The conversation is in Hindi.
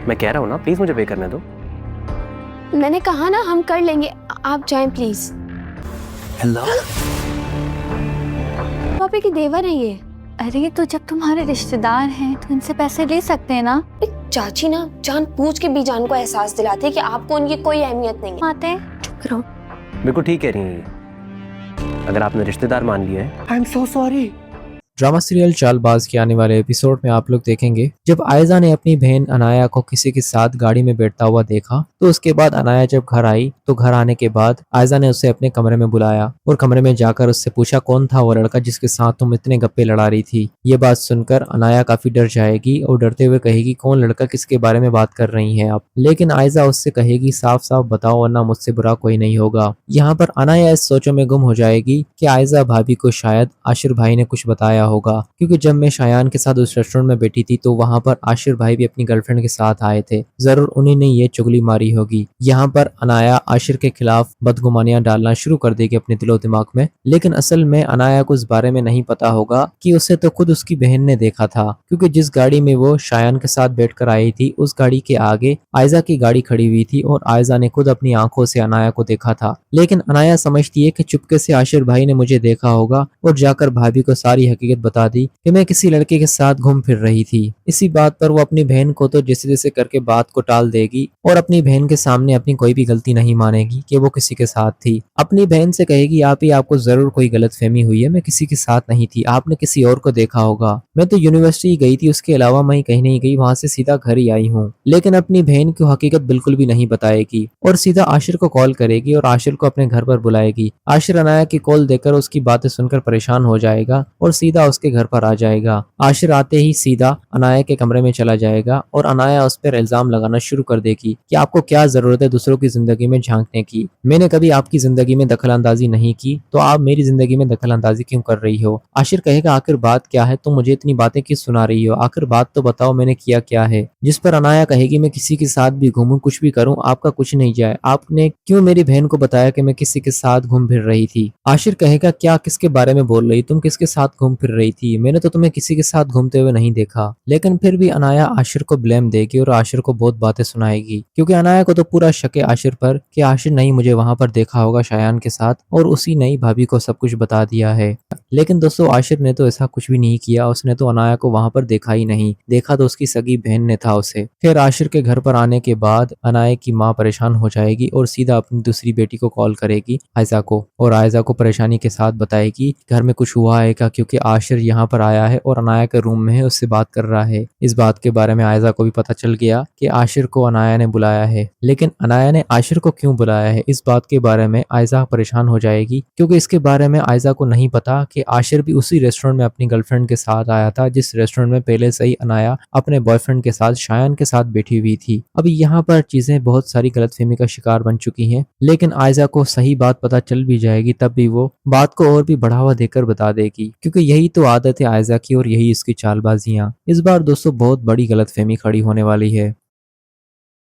मैं कह रहा हूँ ना, प्लीज मुझे पे करने दो। मैंने कहा ना हम कर लेंगे, आप जाएं प्लीज। हेलो पापा की देवर है ये। अरे तो जब तुम्हारे रिश्तेदार हैं तो इनसे पैसे ले सकते हैं ना। चाची ना जानबूझ के बीजान को एहसास दिलाते कि आपको उनकी कोई अहमियत नहीं है। आते हैं। चुप रहो। बिल्कुल ठीक कह रही हैं ये। अगर आपने रिश्तेदार मान लिया है, I am so sorry. Drama serial Chaalbaaz के आने वाले एपिसोड में आप लोग देखेंगे जब आयजा ने अपनी बहन अनाया को किसी के साथ गाड़ी में बैठता हुआ देखा, तो उसके बाद अनाया जब घर आई तो घर आने के बाद आयजा ने उसे अपने कमरे में बुलाया और कमरे में जाकर उससे पूछा कौन था वो लड़का जिसके साथ तुम इतने गप्पे लड़ा रही थी। ये बात सुनकर अनाया काफी डर जाएगी और डरते हुए कहेगी कौन लड़का, किसके बारे में बात कर रही हैं आप। लेकिन आयजा उससे कहेगी साफ साफ बताओ वरना मुझसे बुरा कोई नहीं होगा। यहाँ पर अनाया इस सोचों में गुम हो जाएगी कि आयजा भाभी को शायद आशिर भाई ने कुछ बताया होगा, क्योंकि जब मैं शायान के साथ उस रेस्टोरेंट में बैठी थी तो वहां पर आशिर भाई भी अपनी गर्लफ्रेंड के साथ आए थे, जरूर उन्हीं ने ये चुगली मारी होगी। यहाँ पर अनाया आशिर के खिलाफ बदगुमानियां डालना शुरू कर देगी अपने दिलो दिमाग में, लेकिन असल में अनाया को इस बारे में नहीं पता होगा कि उसे तो खुद उसकी बहन ने देखा था, क्योंकि जिस गाड़ी में वो शायान के साथ बैठकर आई थी उस गाड़ी के आगे आयजा की गाड़ी खड़ी हुई थी और आयजा ने खुद अपनी आंखों से अनाया को देखा था। लेकिन अनाया समझती है कि चुपके से आशिर भाई ने मुझे देखा होगा और जाकर भाभी को सारी हकीकत बता दी कि मैं किसी लड़के के साथ घूम फिर रही थी। इसी बात पर वो अपनी बहन को तो जैसे जैसे करके बात को टाल देगी और अपनी बहन के सामने अपनी कोई भी गलती नहीं मानेगी कि वो किसी के साथ थी। अपनी बहन से कहेगी आप ही, आपको जरूर कोई गलतफहमी हुई है, मैं किसी के साथ नहीं थी, आपने किसी और को देखा होगा। मैं तो यूनिवर्सिटी गई थी, उसके अलावा मैं कहीं नहीं गई, वहां से सीधा घर ही आई हूँ। लेकिन अपनी बहन को हकीकत बिल्कुल भी नहीं बताएगी और सीधा आशिर को कॉल करेगी और आशिर को अपने घर पर बुलाएगी। आशिर अनाया की कॉल देकर उसकी बातें सुनकर परेशान हो जाएगा और सीधा उसके घर पर आ जाएगा। आशिर आते ही सीधा अनाया के कमरे में चला जाएगा और अनाया उस पर इल्जाम लगाना शुरू कर देगी कि आपको क्या जरूरत है दूसरों की जिंदगी में झांकने की, मैंने कभी आपकी जिंदगी में दखल अंदाजी नहीं की, तो आप मेरी जिंदगी में दखल अंदाजी क्यों कर रही हो। आशिर कहेगा आखिर बात क्या है, तुम मुझे इतनी बातें क्यों सुना रही हो, आखिर बात तो बताओ मैंने किया क्या है। जिस पर अनाया कहेगी मैं किसी के साथ भी घूमूं कुछ भी करूं आपका कुछ नहीं जाए, आपने क्यों मेरी बहन को बताया कि मैं किसी के साथ घूम फिर रही थी। आशिर कहेगा क्या, किसके बारे में बोल रही, तुम किसके साथ घूम फिर रही थी, मैंने तो तुम्हें किसी के साथ घूमते हुए नहीं देखा। लेकिन फिर भी अनाया आशिर को ब्लेम देगी और आशिर को बहुत बातें सुनाएगी, क्योंकि अनाया को तो पूरा शक है आशिर पर कि आशिर नहीं मुझे वहां पर देखा होगा शायान के साथ और उसी नई भाभी को सब कुछ बता दिया है। लेकिन दोस्तों आशिर ने तो ऐसा कुछ भी नहीं किया, उसने तो अनाया को वहां पर देखा ही नहीं, देखा तो उसकी सगी बहन ने था उसे। फिर आशिर के घर पर आने के बाद अनाया की माँ परेशान हो जाएगी और सीधा अपनी दूसरी बेटी को कॉल करेगी आयजा को, और आयजा को परेशानी के साथ बताएगी घर में कुछ हुआ है क्या, क्योंकि आशिर यहाँ पर आया है और अनाया के रूम में है, उससे बात कर रहा है। इस बात के बारे में आयजा को भी पता चल गया कि आशिर को अनाया ने बुलाया है, लेकिन अनाया ने आशिर को क्यों बुलाया है इस बात के बारे में आयजा परेशान हो जाएगी, क्योंकि इसके बारे में आयजा को नहीं पता कि आशिर भी उसी रेस्टोरेंट में अपनी गर्लफ्रेंड के साथ आया था जिस रेस्टोरेंट में पहले से ही अनाया अपने बॉयफ्रेंड के साथ शायान के साथ बैठी हुई थी। अभी यहाँ पर चीजें बहुत सारी गलतफहमी का शिकार बन चुकी हैं, लेकिन आयजा को सही बात पता चल भी जाएगी तब भी वो बात को और भी बढ़ावा देकर बता देगी, क्योंकि यही तो आदत है आयजा की और यही इसकी चालबाजियां। इस बार दोस्तों बहुत बड़ी गलतफहमी खड़ी होने वाली है।